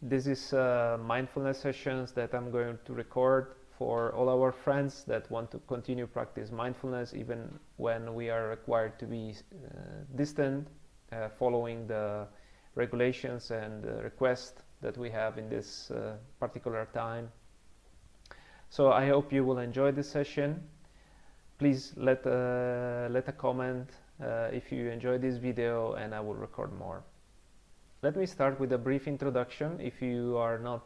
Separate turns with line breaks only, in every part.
This is mindfulness sessions that I'm going to record for all our friends that want to continue practice mindfulness even when we are required to be distant, following the regulations and requests that we have in this particular time. So I hope you will enjoy this session. Please let a comment if you enjoy this video, and I will record more. Let me start with a brief introduction. If you are not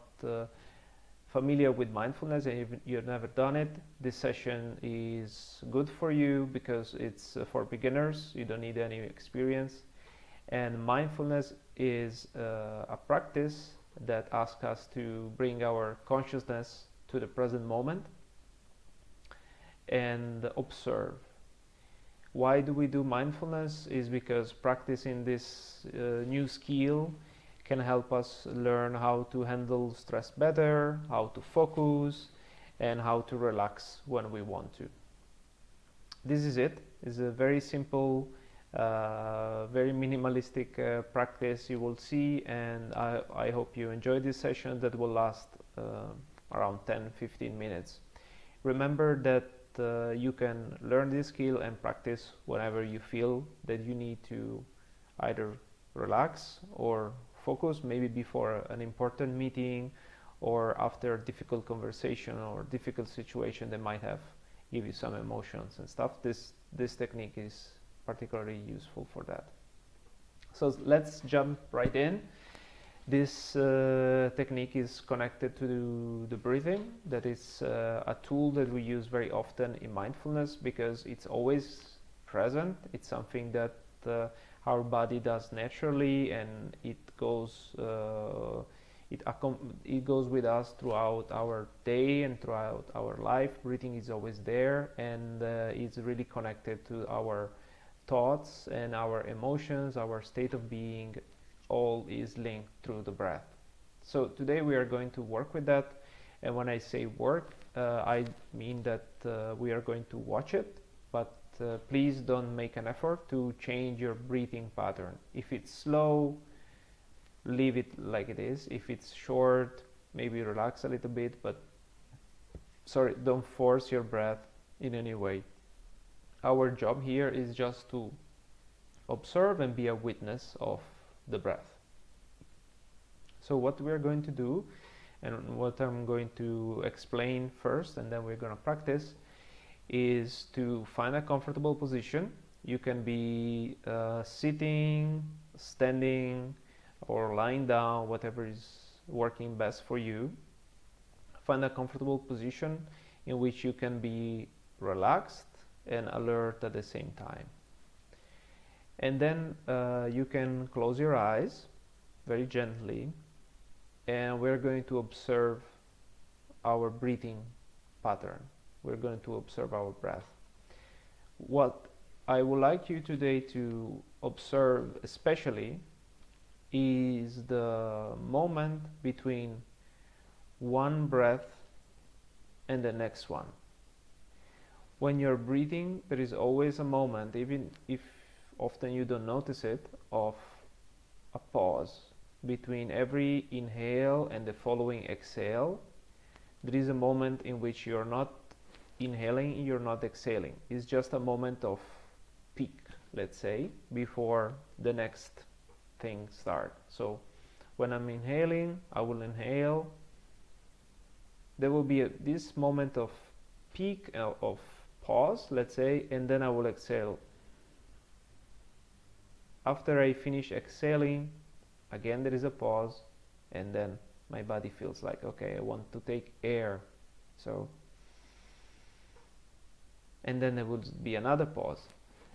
familiar with mindfulness and you've never done it, this session is good for you because it's for beginners. You don't need any experience. And mindfulness is a practice that asks us to bring our consciousness to the present moment and observe. Why do we do mindfulness? Is because practicing this new skill can help us learn how to handle stress better, how to focus, and how to relax when we want to. This is it. It's a very simple, very minimalistic practice you will see, and I hope you enjoy this session that will last around 10-15 minutes. Remember that you can learn this skill and practice whenever you feel that you need to either relax or focus, maybe before an important meeting or after a difficult conversation or difficult situation that might have give you some emotions and stuff. This technique is particularly useful for that. So let's jump right in. This technique is connected to the breathing. That is a tool that we use very often in mindfulness because it's always present. It's something that our body does naturally, and it goes with us throughout our day and throughout our life. Breathing is always there, and it's really connected to our thoughts and our emotions, our state of being. All is linked through the breath. So today we are going to work with that, and when I say work, I mean that we are going to watch it, but please don't make an effort to change your breathing pattern. If it's slow, leave it like it is. If it's short, maybe relax a little bit, but don't force your breath in any way. Our job here is just to observe and be a witness of the breath. So what we're going to do, and what I'm going to explain first, and then we're going to practice, is to find a comfortable position. You can be sitting, standing, or lying down, whatever is working best for you. Find a comfortable position in which you can be relaxed and alert at the same time. And then you can close your eyes very gently, and we're going to observe our breathing pattern. We're going to observe our breath. What I would like you today to observe especially is the moment between one breath and the next one. When you're breathing, there is always a moment, even if often you don't notice it, of a pause between every inhale and the following exhale. There is a moment in which you're not inhaling, you're not exhaling. It's just a moment of peak, let's say, before the next thing starts. So when I'm inhaling, I will inhale. There will be this moment of peak, of pause, let's say, and then I will exhale. After I finish exhaling, again there is a pause, and then my body feels like, okay, I want to take air. So, and then there would be another pause.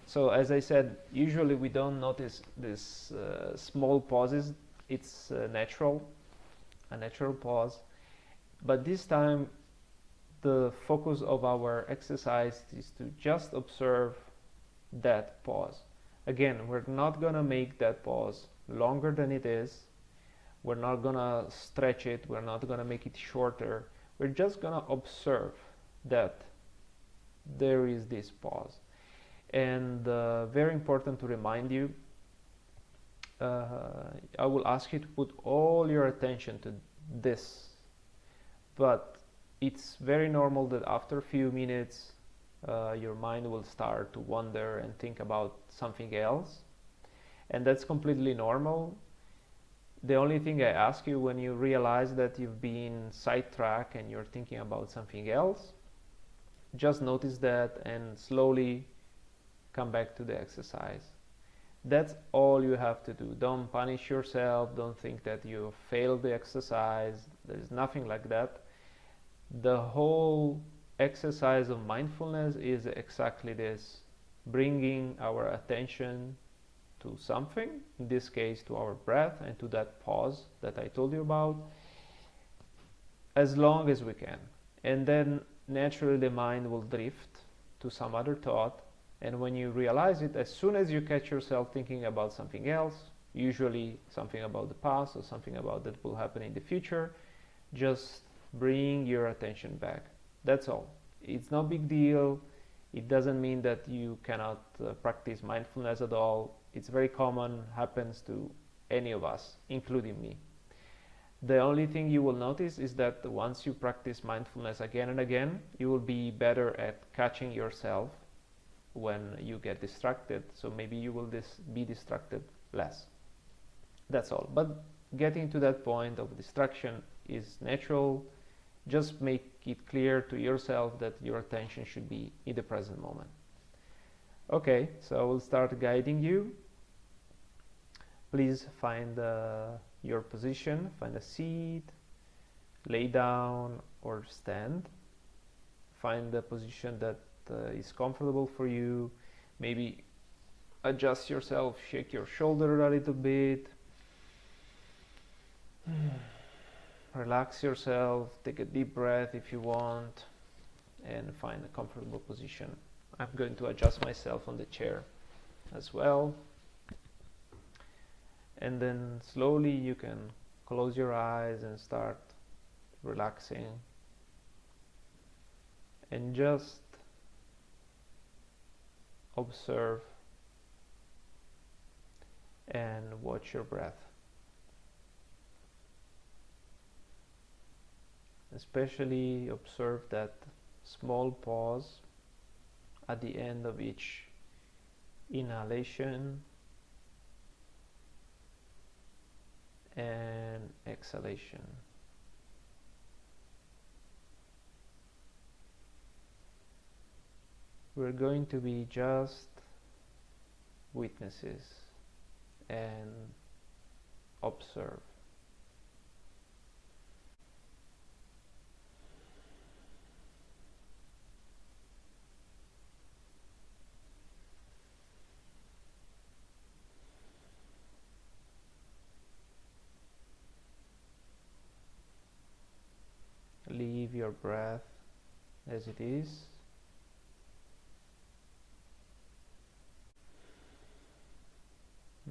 So as I said, usually we don't notice this small pauses. It's a natural pause. But this time, the focus of our exercise is to just observe that pause. Again, we're not gonna make that pause longer than it is. We're not gonna stretch it. We're not gonna make it shorter. We're just gonna observe that there is this pause. And very important to remind you I will ask you to put all your attention to this, but it's very normal that after a few minutes your mind will start to wander and think about something else, and that's completely normal. The only thing I ask you, when you realize that you've been sidetracked and you're thinking about something else, just notice that and slowly come back to the exercise. That's all you have to do. Don't punish yourself. Don't think that you failed the exercise. There's nothing like that. The whole exercise of mindfulness is exactly this: bringing our attention to something, in this case to our breath and to that pause that I told you about, as long as we can. And then naturally the mind will drift to some other thought, and when you realize it, as soon as you catch yourself thinking about something else, usually something about the past or something about that will happen in the future, just bring your attention back. That's all. It's no big deal. It doesn't mean that you cannot practice mindfulness at all. It's very common, happens to any of us, including me. The only thing you will notice is that once you practice mindfulness again and again, you will be better at catching yourself when you get distracted. So maybe you will be distracted less. That's all. But getting to that point of distraction is natural. Just make it clear to yourself that your attention should be in the present moment. Okay, so I will start guiding you. Please find your position, find a seat, lay down or stand. Find the position that is comfortable for you. Maybe adjust yourself, shake your shoulder a little bit. Relax yourself, take a deep breath if you want, and find a comfortable position. I'm going to adjust myself on the chair as well. And then slowly you can close your eyes and start relaxing. And just observe and watch your breath. Especially observe that small pause at the end of each inhalation and exhalation. We're going to be just witnesses and observe. Leave your breath as it is.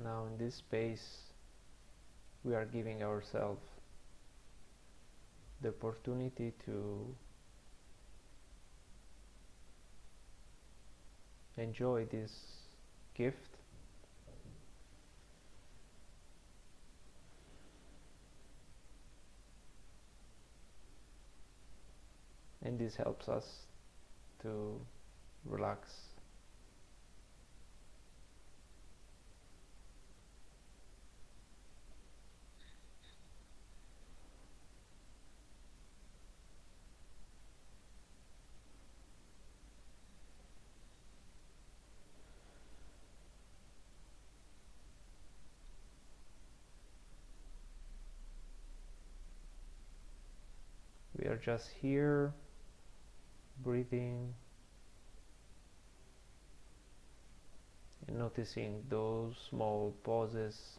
Now in this space we are giving ourselves the opportunity to enjoy this gift. And this helps us to relax. We are just here, breathing and noticing those small pauses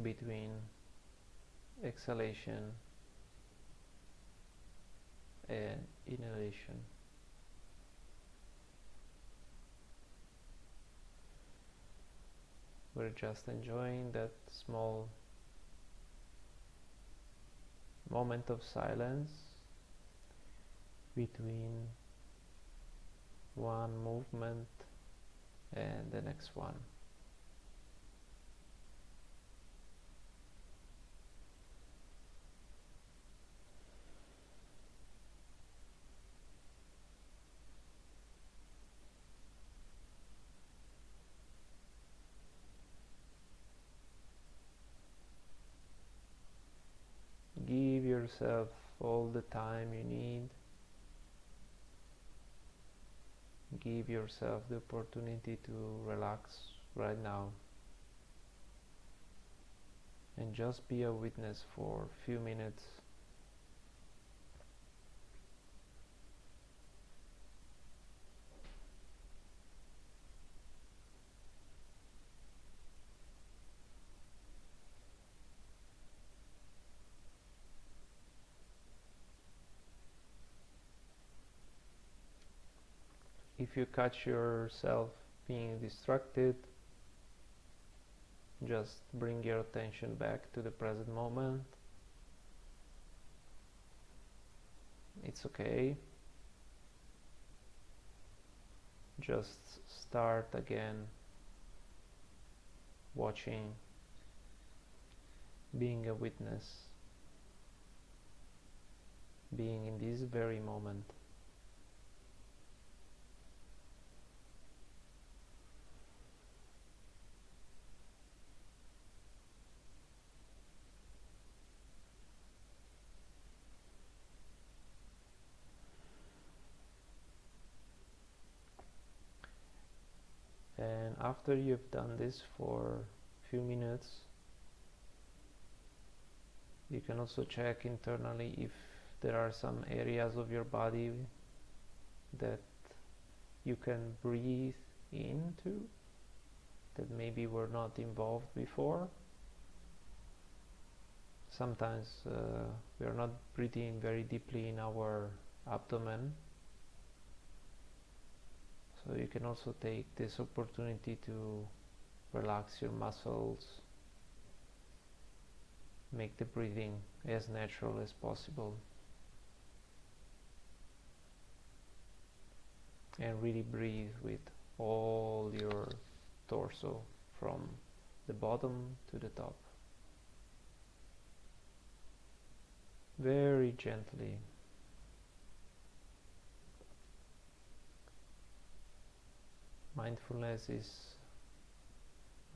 between exhalation and inhalation. We're just enjoying that small moment of silence between one movement and the next one. Give yourself all the time you need. Give yourself the opportunity to relax right now and just be a witness for a few minutes. If you catch yourself being distracted, just bring your attention back to the present moment. It's okay. Just start again watching, being a witness, being in this very moment. And after you've done this for a few minutes, you can also check internally if there are some areas of your body that you can breathe into that maybe were not involved before. Sometimes we are not breathing very deeply in our abdomen. So you can also take this opportunity to relax your muscles, make the breathing as natural as possible, and really breathe with all your torso from the bottom to the top. Very gently. Mindfulness is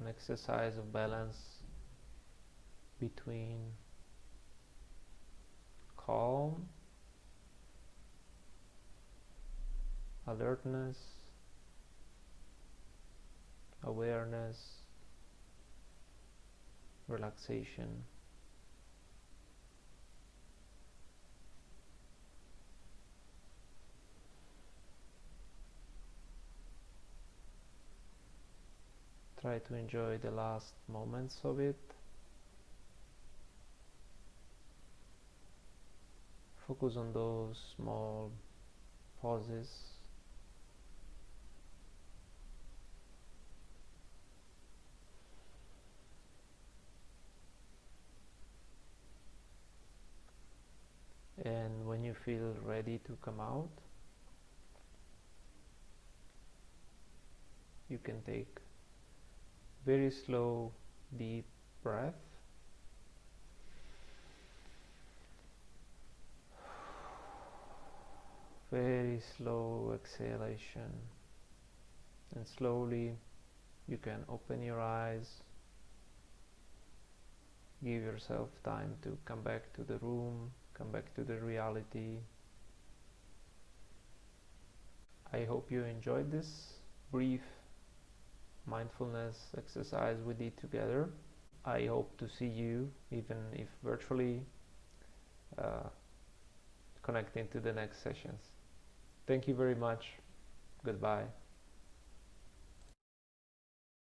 an exercise of balance between calm, alertness, awareness, relaxation. Try to enjoy the last moments of it. Focus on those small pauses. And when you feel ready to come out, you can take very slow, deep breath. Very slow exhalation. And slowly you can open your eyes. Give yourself time to come back to the room, come back to the reality. I hope you enjoyed this brief mindfulness exercise we did together. I hope to see you, even if virtually, connecting to the next sessions. Thank you very much. Goodbye.